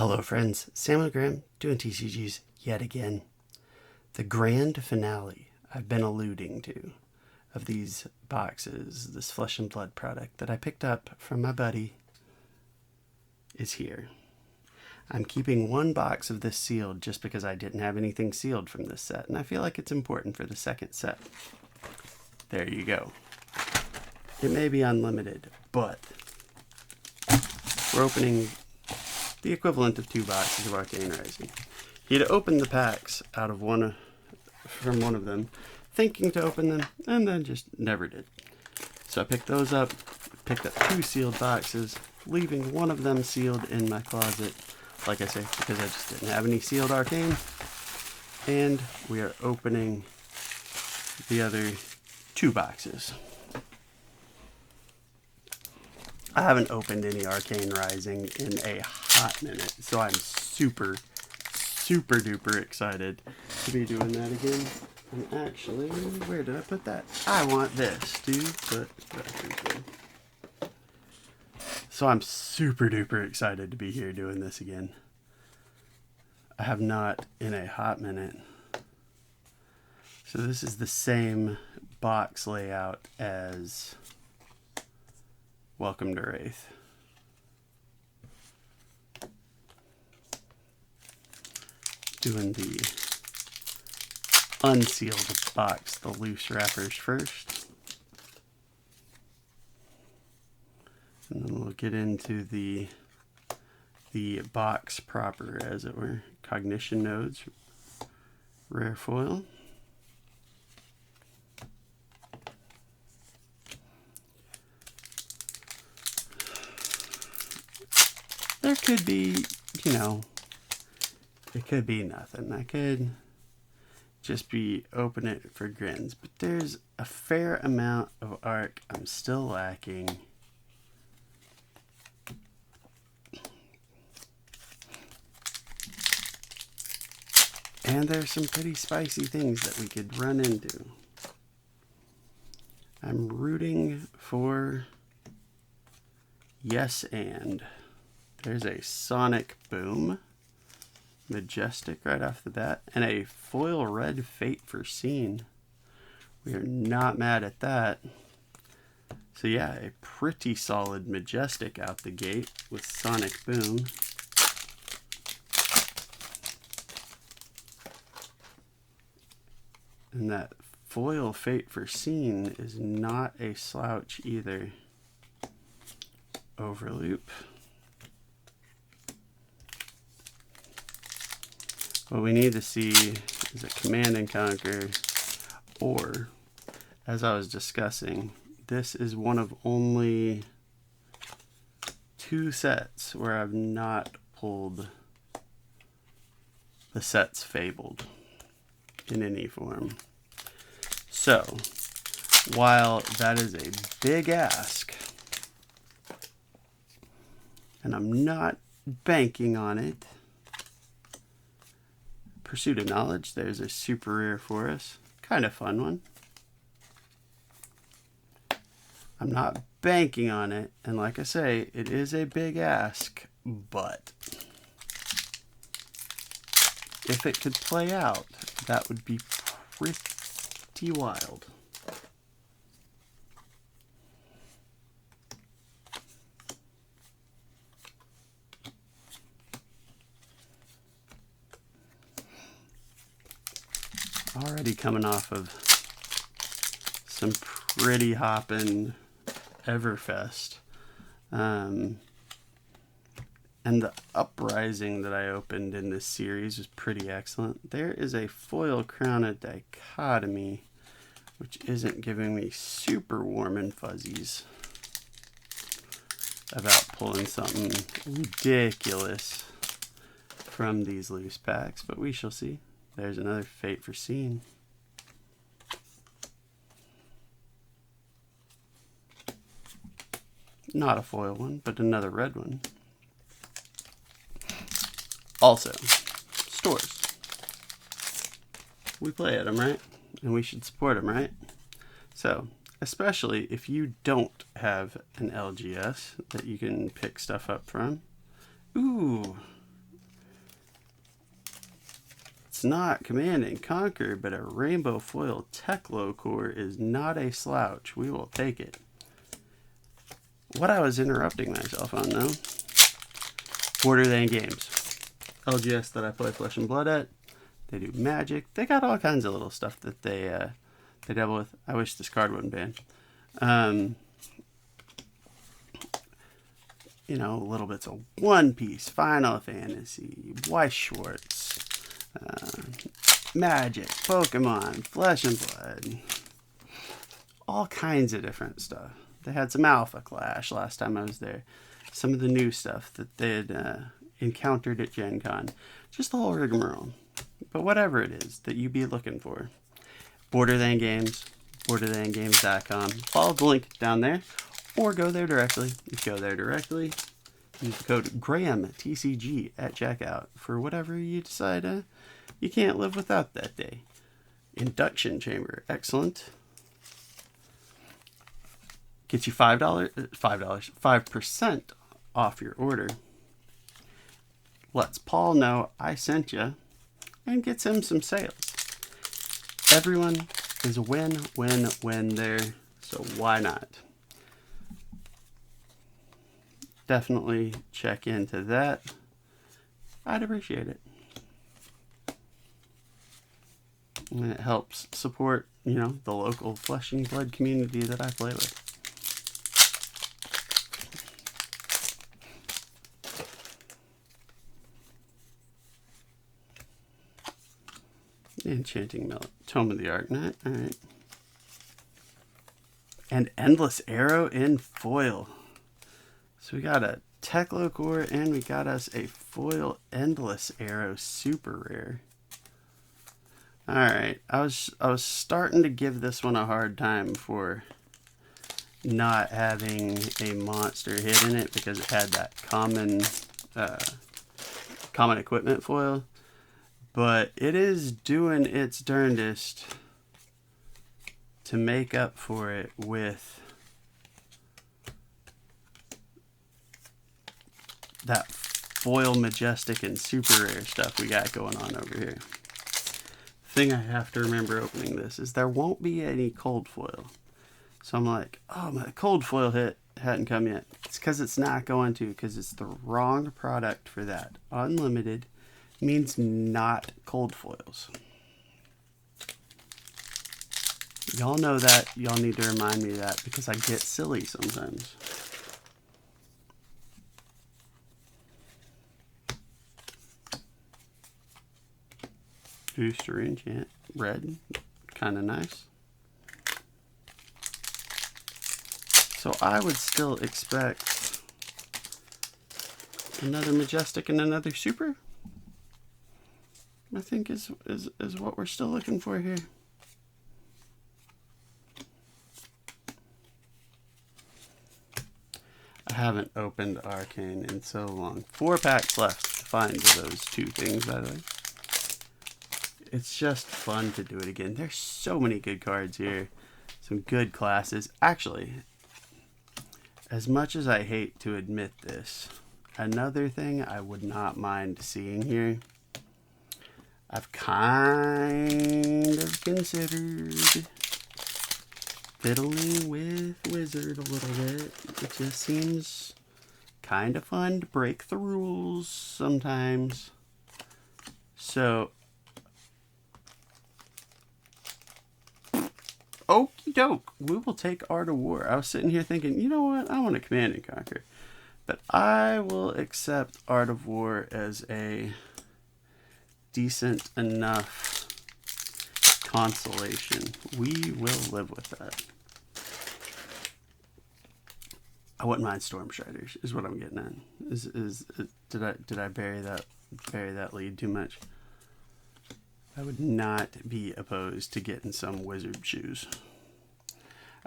Hello friends, Sam and Graham doing TCGs yet again. The grand finale I've been alluding to of these boxes, this Flesh and Blood product that I picked up from my buddy, is here. I'm keeping one box of this sealed just because I didn't have anything sealed from this set, and I feel like it's important for the second set. There you go. It may be unlimited, but we're opening the equivalent of 2 boxes of Arcane Rising. He had opened the packs out of from one of them, thinking to open them, and then just never did. So I picked those up, picked up 2 sealed boxes, leaving one of them sealed in my closet, like I say, because I just didn't have any sealed Arcane. And we are opening the other 2 boxes. I haven't opened any Arcane Rising in a hot minute, so I'm super duper excited to be doing that again. And actually, where did I put that? I want this to put back in. So I'm super duper excited to be here doing this again. I have not in a hot minute. So this is the same box layout as Welcome to Wraith. Doing the unsealed box, the loose wrappers first. And then we'll get into the box proper, as it were. Cognition Nodes, rare foil. There could be, it could be nothing. I could just be open it for grins. But there's a fair amount of arc I'm still lacking. And there's some pretty spicy things that we could run into. I'm rooting for yes and. There's a Sonic Boom, Majestic right off the bat, and a foil red Fate for Scene. We are not mad at that. So yeah, a pretty solid Majestic out the gate with Sonic Boom. And that foil Fate for Scene is not a slouch either. Overloop. What we need to see is a Command and Conquer, or, as I was discussing, this is one of only 2 sets where I've not pulled the sets Fabled in any form. So, while that is a big ask, and I'm not banking on it, Pursuit of Knowledge, there's a super rare for us. Kind of fun one. I'm not banking on it, and like I say, it is a big ask, but if it could play out, that would be pretty wild. Already coming off of some pretty hoppin' Everfest. And the Uprising that I opened in this series was pretty excellent. There is a foil Crown of Dichotomy, which isn't giving me super warm and fuzzies about pulling something ridiculous from these loose packs, but we shall see. There's another Fate for Scene. Not a foil one, but another red one. Also, stores. We play at them, right? And we should support them, right? So, especially if you don't have an LGS that you can pick stuff up from. Ooh, it's not Command and Conquer, but a Rainbow Foil Teklo core is not a slouch. We will take it. What I was interrupting myself on, though, Borderland Games. LGS that I play Flesh and Blood at. They do Magic. They got all kinds of little stuff that they dabble with. I wish this card wasn't banned. You know, little bits of One Piece, Final Fantasy, Weiss Schwartz, Magic, Pokemon, Flesh and Blood, all kinds of different stuff. They had some Alpha Clash last time I was there. Some of the new stuff that they had encountered at Gen Con. Just the whole rigmarole. But whatever it is that you be looking for. Borderland Games, borderlandgames.com. Follow the link down there. Or go there directly. If you go there directly, use the code GRAHAMTCG at checkout for whatever you decide you can't live without that day. Induction chamber, excellent. Get you $5% off your order. Lets Paul know I sent you and gets him some sales. Everyone is a win there, so why not? Definitely check into that. I'd appreciate it. And it helps support, you know, the local Flesh and Blood community that I play with. Enchanting Tome of the Arknight. Alright. And Endless Arrow in foil. So we got a Teklo core and we got us a foil Endless Arrow super rare. Alright. I was starting to give this one a hard time for not having a monster hit in it because it had that common equipment foil. But it is doing its darndest to make up for it with that foil majestic and super rare stuff we got going on over here. Thing I have to remember opening this is there won't be any cold foil. So I'm like, oh, my cold foil hit hadn't come yet. It's because it's not going to, because it's the wrong product for that. Unlimited means not cold foils. Y'all know that. Y'all need to remind me of that because I get silly sometimes. Booster enchant. Red. Kind of nice. So I would still expect another majestic and another super. I think is what we're still looking for here. I haven't opened Arcane in so long. 4 packs left to find those 2 things, by the way. It's just fun to do it again. There's so many good cards here. Some good classes. Actually, as much as I hate to admit this, another thing I would not mind seeing here, I've kind of considered fiddling with Wizard a little bit. It just seems kind of fun to break the rules sometimes. So, okie doke, we will take Art of War. I was sitting here thinking, you know what, I want to Command and Conquer. But I will accept Art of War as a decent enough consolation. We will live with that. I wouldn't mind Storm Striders, is what I'm getting at. Did I bury that lead too much? I would not be opposed to getting some wizard shoes.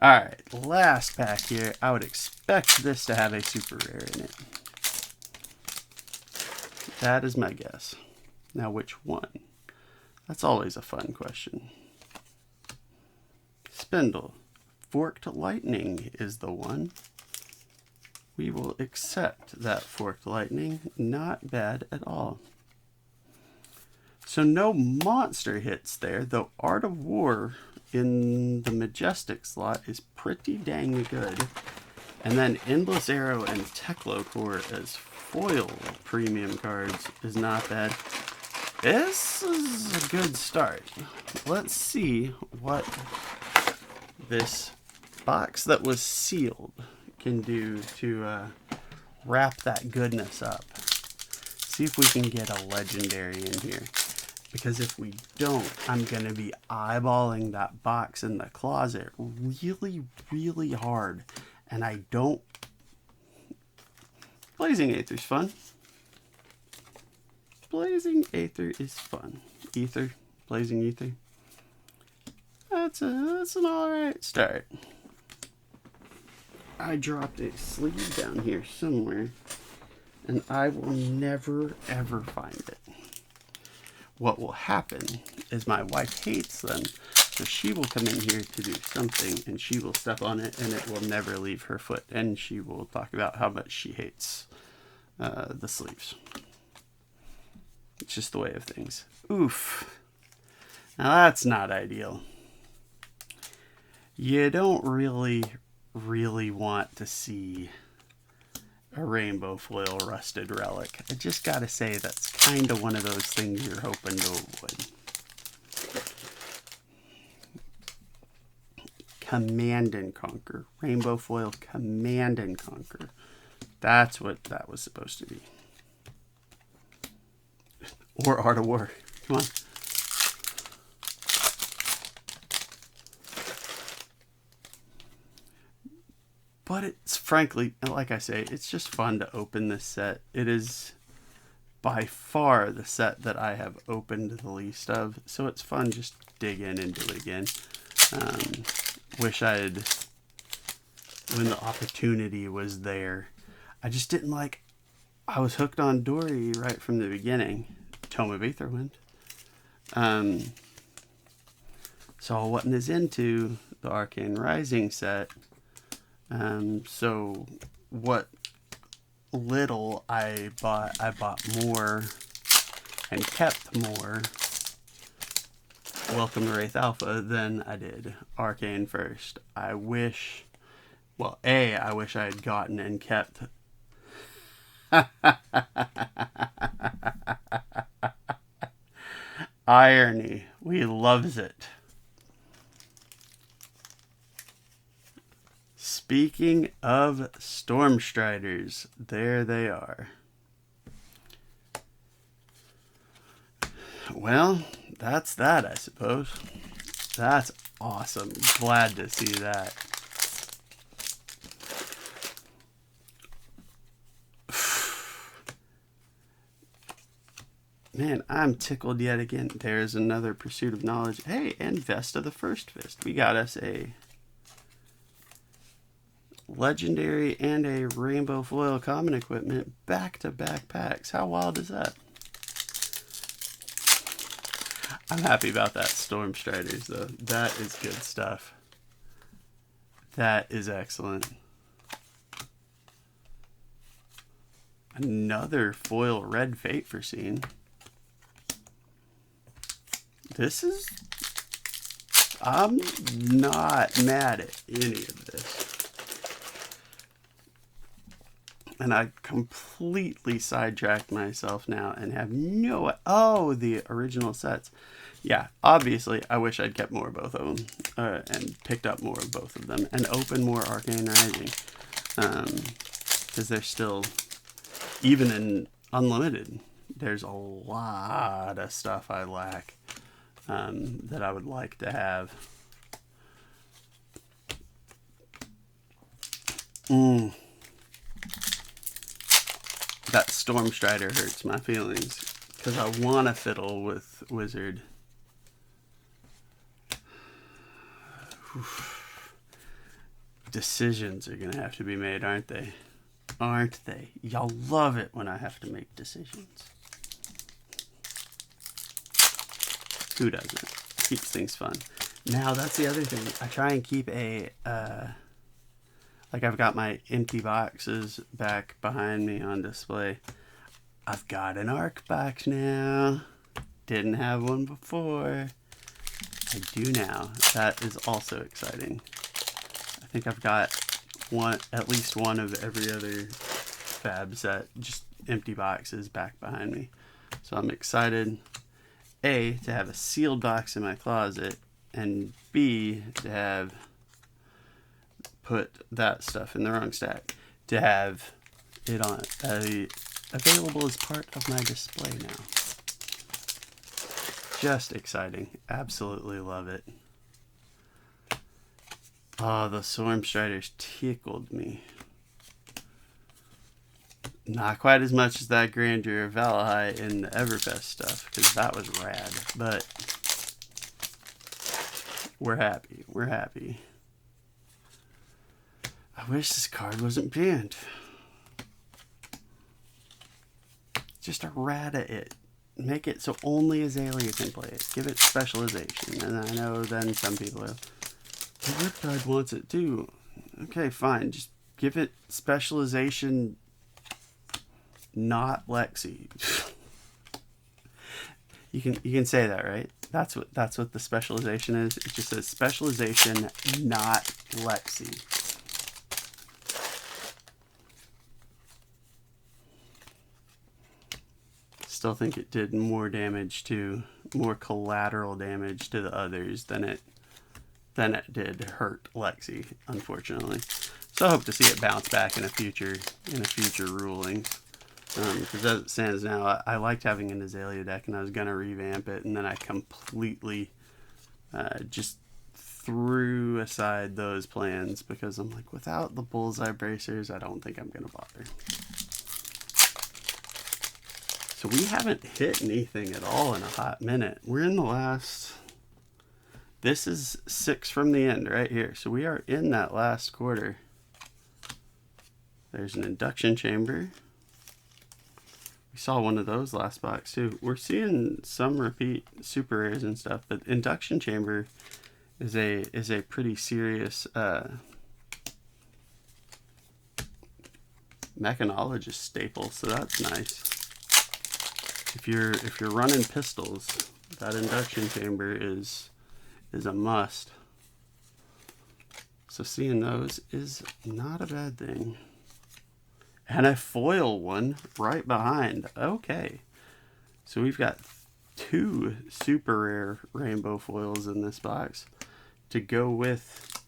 Alright, last pack here. I would expect this to have a super rare in it. That is my guess. Now, which one? That's always a fun question. Spindle. Forked Lightning is the one. We will accept that Forked Lightning. Not bad at all. So no monster hits there, though Art of War in the Majestic slot is pretty dang good. And then Endless Arrow and Techlocore as foil premium cards is not bad. This is a good start. Let's see what this box that was sealed can do to wrap that goodness up. See if we can get a legendary in here. Because if we don't, I'm going to be eyeballing that box in the closet really, really hard. And I don't... Blazing Aether's fun. Blazing Aether is fun. Ether. Blazing Ether. That's an alright start. I dropped a sleeve down here somewhere. And I will never, ever find it. What will happen is my wife hates them, so she will come in here to do something and she will step on it and it will never leave her foot, and she will talk about how much she hates the sleeves. It's just the way of things. Oof. Now that's not ideal. You don't really want to see a rainbow foil rusted relic. I just gotta say that's kind of one of those things you're hoping to avoid. Command and Conquer. Rainbow foil Command and Conquer. That's what that was supposed to be. Or Art of War. Come on. But it's frankly, like I say, it's just fun to open this set. It is by far the set that I have opened the least of. So it's fun just to dig in and do it again. Wish I'd, when the opportunity was there, I just didn't like, I was hooked on Dory right from the beginning. Tome of Aetherwind. So I wasn't as into the Arcane Rising set. So what little I bought more and kept more Welcome to Wraith Alpha than I did Arcane first. I wish, well, I wish I had gotten and kept irony. We loves it. Speaking of Stormstriders, there they are. Well, that's that, I suppose. That's awesome. Glad to see that. Man, I'm tickled yet again. There's another Pursuit of Knowledge. Hey, and Vesta the First Fist. We got us a legendary and a rainbow foil common equipment back-to-back packs. How wild is that? I'm happy about that Stormstriders, though. That is good stuff. That is excellent. Another foil red Fate Foreseen. This is... I'm not mad at any of this. And I completely sidetracked myself now and have no... Oh, the original sets. Yeah, obviously, I wish I'd kept more of both of them. And picked up more of both of them. And opened more Arcane Rising. Because they're still... Even in Unlimited, there's a lot of stuff I lack. That I would like to have. That Stormstrider hurts my feelings because I want to fiddle with Wizard. Decisions are going to have to be made, aren't they? Aren't they? Y'all love it when I have to make decisions. Who doesn't? Keeps things fun. Now, that's the other thing. I try and keep a... like, I've got my empty boxes back behind me on display. I've got an ARC box now. Didn't have one before. I do now. That is also exciting. I think I've got at least one of every other fab set, just empty boxes back behind me. So I'm excited, A, to have a sealed box in my closet, and B, to have put that stuff in the wrong stack, to have it on available as part of my display now. Just exciting. Absolutely love it. Oh, the Swarm Striders tickled me. Not quite as much as that Grandeur of Valahai in the Everfest stuff, because that was rad, but we're happy. We're happy. I wish this card wasn't banned. Just errata it. Make it so only Azalea can play it. Give it specialization. And I know then some people are, the Riptide wants it too. Okay, fine. Just give it specialization, not Lexi. You can say that, right? That's what the specialization is. It just says specialization, not Lexi. Still think it did more collateral damage to the others than it did hurt Lexi, unfortunately. So I hope to see it bounce back in a future ruling. Because as it stands now, I liked having an Azalea deck, and I was gonna revamp it, and then I completely just threw aside those plans because I'm like, without the bullseye bracers, I don't think I'm gonna bother. So we haven't hit anything at all in a hot minute. We're in the last... This is 6 from the end right here. So we are in that last quarter. There's an induction chamber. We saw one of those last box too. We're seeing some repeat super rares and stuff, but induction chamber is a pretty serious mechanologist staple, so that's nice. If you're running pistols, that induction chamber is a must. So seeing those is not a bad thing. And a foil one right behind. Okay. So we've got 2 super rare rainbow foils in this box to go with,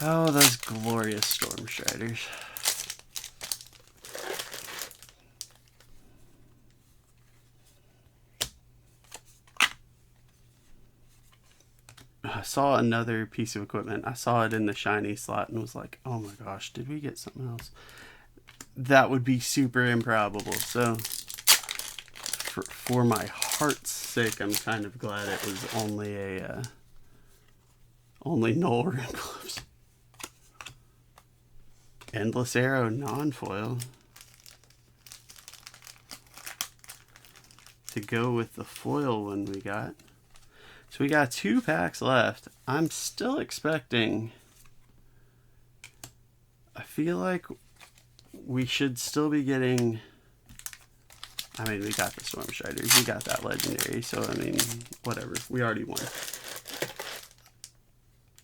oh, those glorious Storm Striders. I saw another piece of equipment. I saw it in the shiny slot and was like, oh my gosh, did we get something else? That would be super improbable. So for my heart's sake, I'm kind of glad it was only null Rimclips. Endless Arrow non-foil to go with the foil one we got. So we got 2 packs left. I'm still expecting... I feel like we should still be getting... I mean, we got the Storm Striders. We got that legendary. So, I mean, whatever. We already won.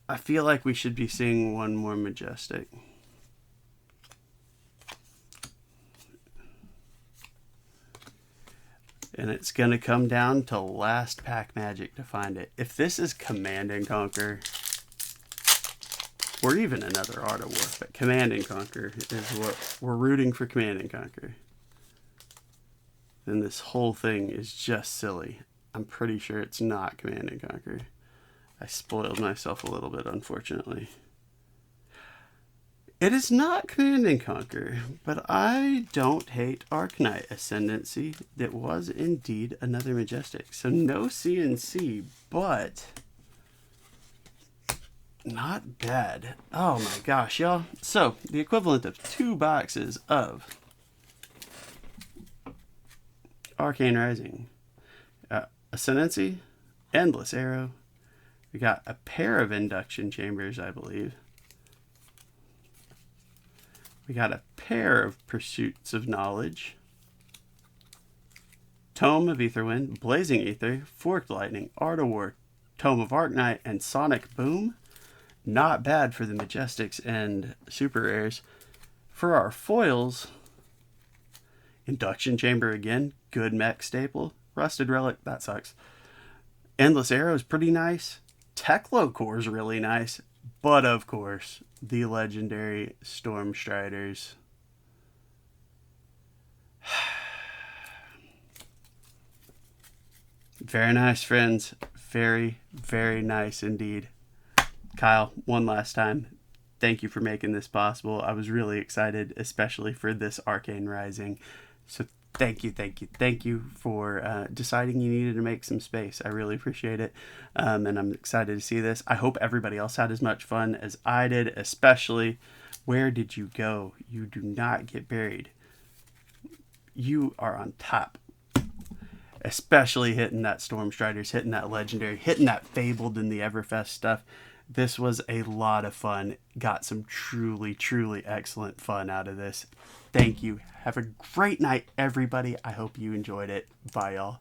I feel like we should be seeing one more Majestic. And it's going to come down to last pack magic to find it. If this is Command and Conquer, or even another Art of War, but Command and Conquer is what we're rooting for. Command and Conquer. Then this whole thing is just silly. I'm pretty sure it's not Command and Conquer. I spoiled myself a little bit, unfortunately. It is not Command and Conquer, but I don't hate Arcane Ascendancy. That was indeed another Majestic. So no CNC, but not bad. Oh my gosh, y'all. So the equivalent of 2 boxes of Arcane Rising. Ascendancy, Endless Arrow. We got a pair of induction chambers, I believe. We got a pair of Pursuits of Knowledge. Tome of Aetherwind, Blazing Aether, Forked Lightning, Art of War, Tome of Arknight, and Sonic Boom. Not bad for the Majestics and Super Rares. For our foils, Induction Chamber again, good mech staple. Rusted Relic, that sucks. Endless Arrow is pretty nice. Teklo Core is really nice. But of course, the legendary Storm Striders. Very nice, friends. Very, very nice indeed. Kyle, one last time, thank you for making this possible. I was really excited, especially for this Arcane Rising. So thank you for deciding you needed to make some space. I really appreciate it, and I'm excited to see this. I hope everybody else had as much fun as I did, especially where did you go? You do not get buried. You are on top. Especially hitting that Storm Striders, hitting that Legendary, hitting that Fabled in the Everfest stuff. This was a lot of fun. Got some truly, truly excellent fun out of this. Thank you. Have a great night, everybody. I hope you enjoyed it. Bye, y'all.